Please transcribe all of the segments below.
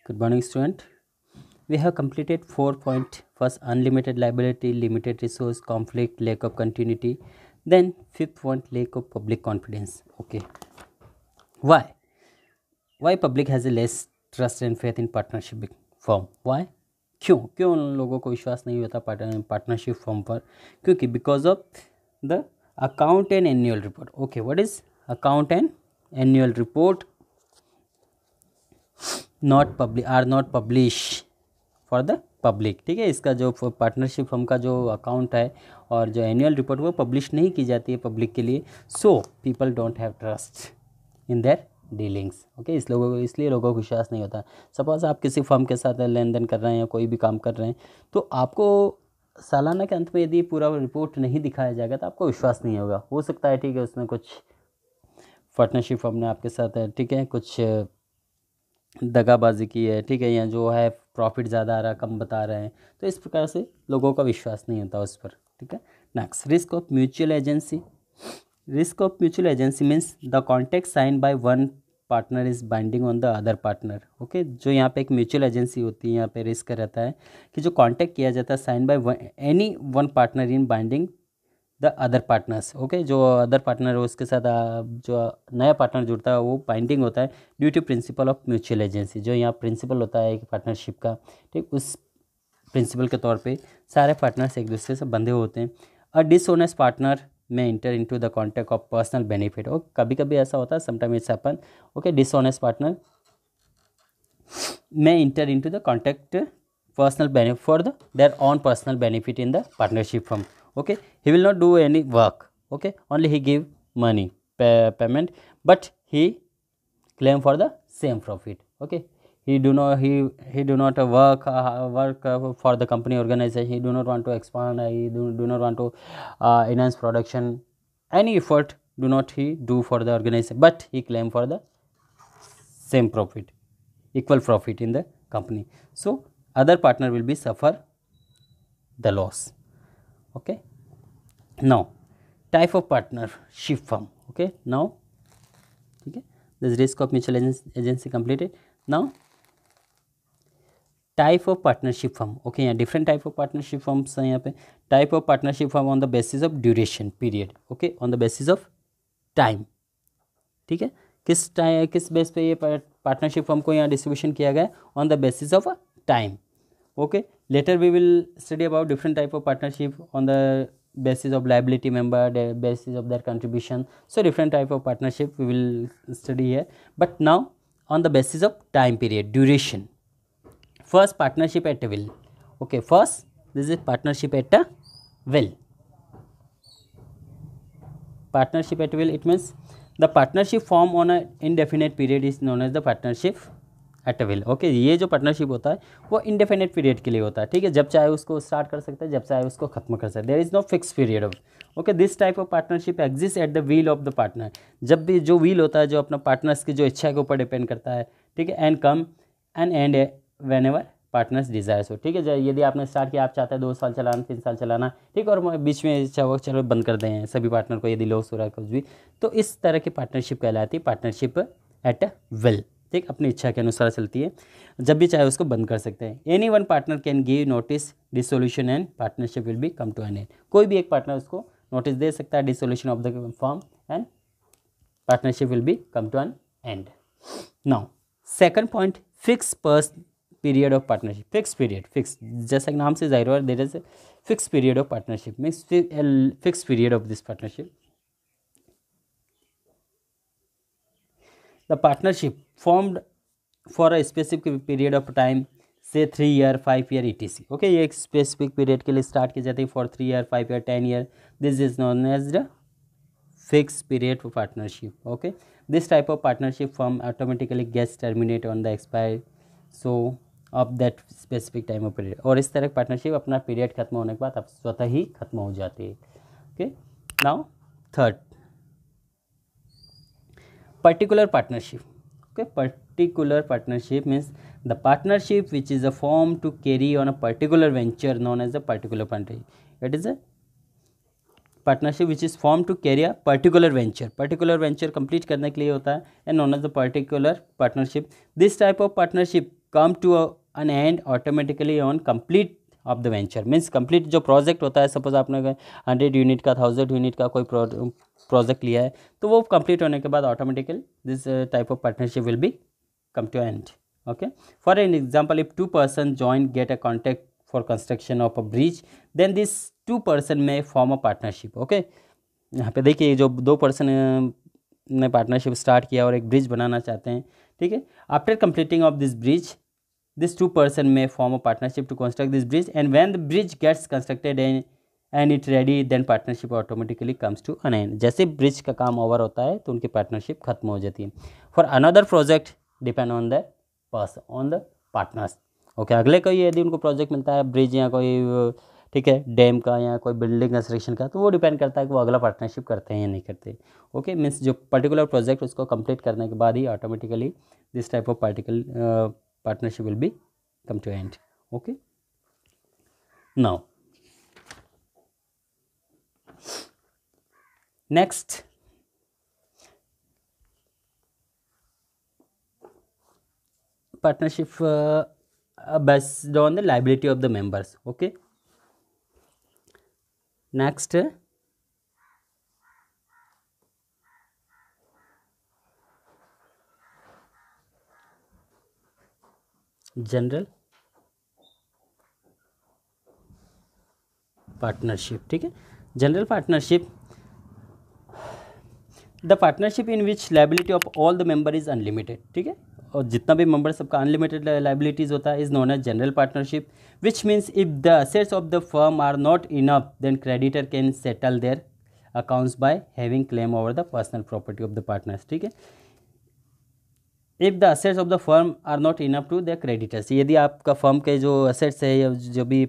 Good morning, student. We have completed 4 point. First, unlimited liability, limited resource, conflict, lack of continuity. Then fifth point, lack of public confidence. Okay. Why? Why public has a less trust and faith in partnership firm? Why? क्यों क्यों उन लोगों को विश्वास नहीं होता partnership form पर? क्योंकि because of the account and annual report. Okay, what is account and annual report not publish for the public. ठीक है, इसका जो पार्टनरशिप फर्म का जो अकाउंट है और जो एनुअल रिपोर्ट वो पब्लिश नहीं की जाती है पब्लिक के लिए. So people don't have trust in their dealings. Okay, इसलिए लोगों को विश्वास नहीं होता. सपोज आप किसी फर्म के साथ लेन देन कर रहे हैं या कोई भी काम कर रहे हैं, तो आपको सालाना के अंत में यदि पूरा रिपोर्ट नहीं दिखाया जाएगा तो आपको विश्वास नहीं होगा. हो सकता है, ठीक है, उसमें कुछ पार्टनरशिप फर्म ने आपके साथ, ठीक है, कुछ दगाबाजी की है, ठीक है, या जो है प्रॉफिट ज़्यादा आ रहा कम बता रहे हैं, तो इस प्रकार से लोगों का विश्वास नहीं होता उस पर. ठीक है. Next, risk of mutual agency. Risk of mutual agency means the contract sign by one partner is binding on the other partner. Okay, जो यहाँ पे एक म्यूचुअल एजेंसी होती है, यहाँ पे रिस्क रहता है कि जो कॉन्ट्रैक्ट किया जाता है sign by any one partner in binding the other partners. Okay, जो अदर पार्टनर है उसके साथ जो नया पार्टनर जुड़ता है वो बाइंडिंग होता है due to principle of mutual agency. जो यहाँ प्रिंसिपल होता है एक पार्टनरशिप का, ठीक, उस प्रिंसिपल के तौर पे सारे पार्टनर्स एक दूसरे से बंधे होते हैं. A dishonest partner may enter into the contract of personal benefit. और कभी कभी ऐसा होता है, sometime it's happen. Okay, dishonest partner may enter into the contract personal benefit for the their own personal benefit in the partnership firm. Okay, he will not do any work. Okay, only he give money payment, but he claim for the same profit. Okay, he do not work for the company organization. He do not want to expand. He do not want to enhance production. Any effort do not he do for the organization, but he claim for the same profit, equal profit in the company. So other partner will be suffer the loss. Okay, now type of partnership firm. Okay, now okay, this risk of mutual agency completed. Now type of partnership firm. Okay, यहाँ different type of partnership firms हैं. यहाँ पे type of partnership firm on the basis of duration period. Okay, on the basis of time. ठीक है, किस base पे ये partnership firm को यहाँ डिस्ट्रीब्यूशन किया गया? On the basis of time. Okay, later we will study about different type of partnership on the basis of liability member, the basis of their contribution. So different type of partnership we will study here, but now on the basis of time period, duration. First, partnership at will. Okay, first this is partnership at a will. Partnership at will, it means the partnership form on an indefinite period is known as the partnership at will. Okay, ये जो partnership होता है वो indefinite period के लिए होता है. ठीक है, जब चाहे उसको स्टार्ट कर सकते हैं, जब चाहे उसको खत्म कर सकते हैं. There is no fix period of. Okay, this type of partnership exist at the will of the partner. जब भी जो व्हील होता है, जो अपना पार्टनर्स की जो इच्छा के ऊपर डिपेंड करता है. ठीक है, and come and and when ever partners desires हो. ठीक है, यदि आपने स्टार्ट किया, आप चाहते हैं 2 साल चलाना, 3 साल चलाना, ठीक, और बीच में चलो बंद कर दें सभी पार्टनर को, यदि लॉस हो रहा है कुछ भी, तो इस तरह की पार्टनरशिप कहलाती है पार्टनरशिप एट अ विल. ठीक, अपनी इच्छा के अनुसार चलती है, जब भी चाहे उसको बंद कर सकते हैं. Any one partner can give notice dissolution and partnership will be come to an end. कोई भी एक पार्टनर उसको नोटिस दे सकता है dissolution of the firm and partnership will be come to an end. Now second point, fix period of partnership. Fix period, fix, जैसा कि नाम से जाहिर है, there is fix period of partnership means fix period of this partnership. The partnership formed for a specific period of time, say 3 year, 5 year etc. Okay, ये एक specific period के लिए start की जाती है for 3 year, 5 year, 10 year. This is known as the fixed period for partnership. Okay, this type of partnership firm automatically gets terminated on the expiry so of that specific time of period. और इस तरह partnership अपना period खत्म होने के बाद अब स्वतः ही खत्म हो जाती है. Okay, now third, particular partnership. Okay, particular partnership means the partnership which is a form to carry on a particular venture known as a particular partnership. It is a partnership which is formed to carry a particular venture. Particular venture complete करने के लिए होता है and known as the particular partnership. This type of partnership come to an end automatically on complete of the venture. Means complete जो project होता है, suppose आपने 100 unit का 1000 यूनिट का कोई प्रोजेक्ट लिया है, तो वो कंप्लीट होने के बाद automatically this type of partnership will be come to end. Okay, for an example, if 2 person join get a contract for construction of a bridge, then this 2 person may form a partnership. Okay, यहाँ पे देखिए जो 2 person ने partnership start किया और एक bridge बनाना चाहते हैं, ठीक है. After completing of this bridge, this 2 person may form a partnership to construct this bridge, and when the bridge gets constructed and it's ready, then partnership automatically comes to an end. जैसे bridge का काम over होता है तो उनकी partnership खत्म हो जाती है. For another project depend on the partners. Okay, अगले कोई यदि उनको प्रोजेक्ट मिलता है ब्रिज या कोई, ठीक है, डैम का या कोई बिल्डिंग कंस्ट्रक्शन का, तो वो डिपेंड करता है कि वो अगला पार्टनरशिप करते हैं या नहीं करते. ओके, मीन्स जो पर्टिकुलर प्रोजेक्ट उसको कंप्लीट करने के बाद ही automatically this type of partnership will be come to end. Okay, now next partnership based on the liability of the members. Okay, next general partnership. ठीक है, general partnership, the partnership in which liability of all the member is unlimited. ठीक है, और जितना भी member सबका unlimited liabilities होता है is known as general partnership, which means if the assets of the firm are not enough, then creditor can settle their accounts by having claim over the personal property of the partners. ठीक है, if the assets of the firm are not enough to the creditors, यदि आपका firm के जो assets है या जो भी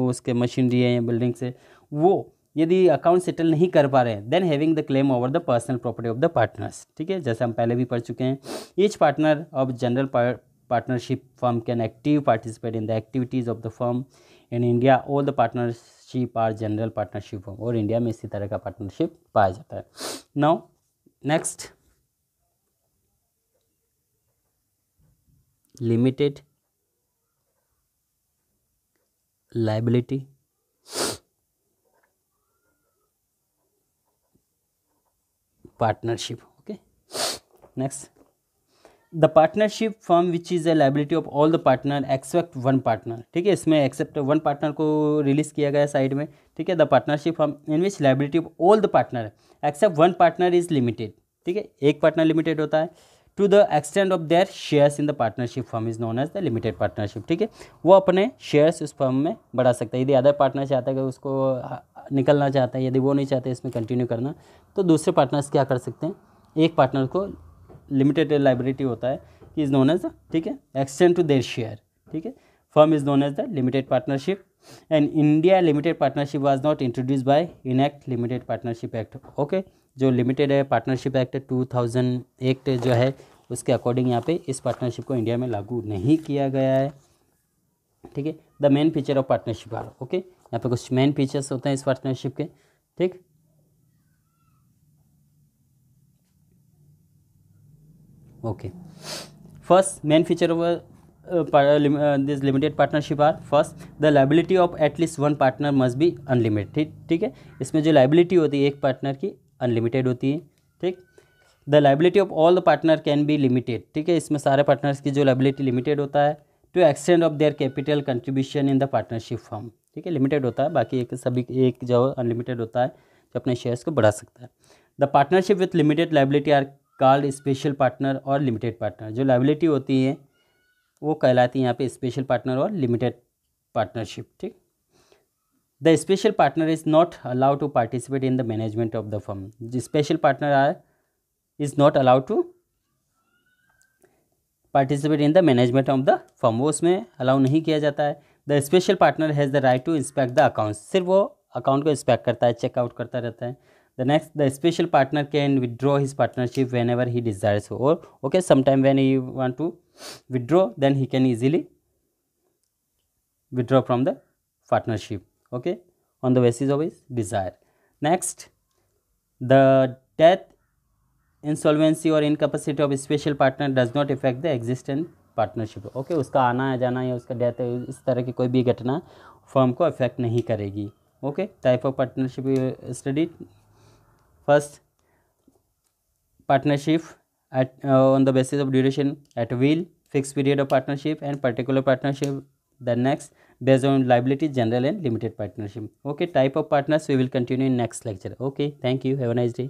उसके मशीनरी है या बिल्डिंग्स है, वो यदि अकाउंट सेटल नहीं कर पा रहे हैं, then having the claim over the personal property of the partners. ठीक है, जैसे हम पहले भी पढ़ चुके हैं, each partner of general partnership firm can active participate in the activities of the firm. In India all the partnership are general partnership firm, और इंडिया में इसी तरह का पार्टनरशिप पाया जाता है. Now next, limited liability partnership. Okay, next, the partnership firm which is a liability of all the partner except one partner. ठीक है, इसमें एक्सेप्ट वन पार्टनर को रिलीज़ किया गया साइड में. ठीक है, the partnership firm in which liability of all the partner except one partner is limited. ठीक है, एक पार्टनर लिमिटेड होता है to the extend of their shares in the partnership firm is known as the limited partnership. ठीक है, वो अपने shares उस फर्म में बढ़ा सकता है. यदि अदर पार्टनर चाहता है कि उसको निकलना चाहता है, यदि वो नहीं चाहते इसमें कंटिन्यू करना, तो दूसरे पार्टनर्स क्या कर सकते हैं, एक पार्टनर को लिमिटेड लाइबिलिटी होता है कि इज़ नोन एज, ठीक है, एक्सटेंड टू देयर शेयर. ठीक है, firm is known as the limited partnership. And India limited partnership was not introduce by enact limited partnership act. Okay, जो लिमिटेड है पार्टनरशिप एक्ट 2001 जो है, उसके अकॉर्डिंग यहाँ पे इस पार्टनरशिप को इंडिया में लागू नहीं किया गया है. ठीक है, the main feature of partnership are. Okay, यहाँ पे कुछ मेन फीचर्स होते हैं इस पार्टनरशिप के. ठीक, okay, first main feature of this limited partnership are, first the liability of at least one partner must be unlimited. ठीक है, इसमें जो लाइबिलिटी होती है एक पार्टनर की अनलिमिटेड होती है. ठीक, the liability of all the partner can be limited. ठीक है, इसमें सारे पार्टनर्स की जो लाइबिलिटी लिमिटेड होता है to extend of their capital contribution in the partnership firm. ठीक है, लिमिटेड होता है, बाकी एक सभी एक जो अनलिमिटेड होता है जो अपने शेयर्स को बढ़ा सकता है. The partnership with limited liability are called special partner और लिमिटेड पार्टनर. जो लाइबिलिटी होती है वो कहलाती है यहाँ पे स्पेशल पार्टनर और लिमिटेड पार्टनरशिप. ठीक, the special partner is not allowed to participate in the management of the firm. जो special partner are is not allowed to participate in the management of the firm, वो उसमें allow नहीं किया जाता है. The special partner has the right to inspect the accounts, सिर्फ वो account को इंस्पेक्ट करता है, चेकआउट करता रहता है. The next, the special partner can withdraw his partnership whenever he desires, और okay sometime when he want to withdraw then he can easily withdraw from the partnership. Okay, on the basis of his desire. Next, the death, insolvency or incapacity of a special partner does not affect the existence partnership, okay, उसका आना जाना या उसका death इस तरह की कोई भी घटना फर्म को अफेक्ट नहीं करेगी। Okay, type of partnership study, first partnership at on the basis of duration at will, fixed period of partnership and particular partnership. The next based on liability, general and limited partnership. Okay, type of partners we will continue in next lecture. Okay, thank you, have a nice day.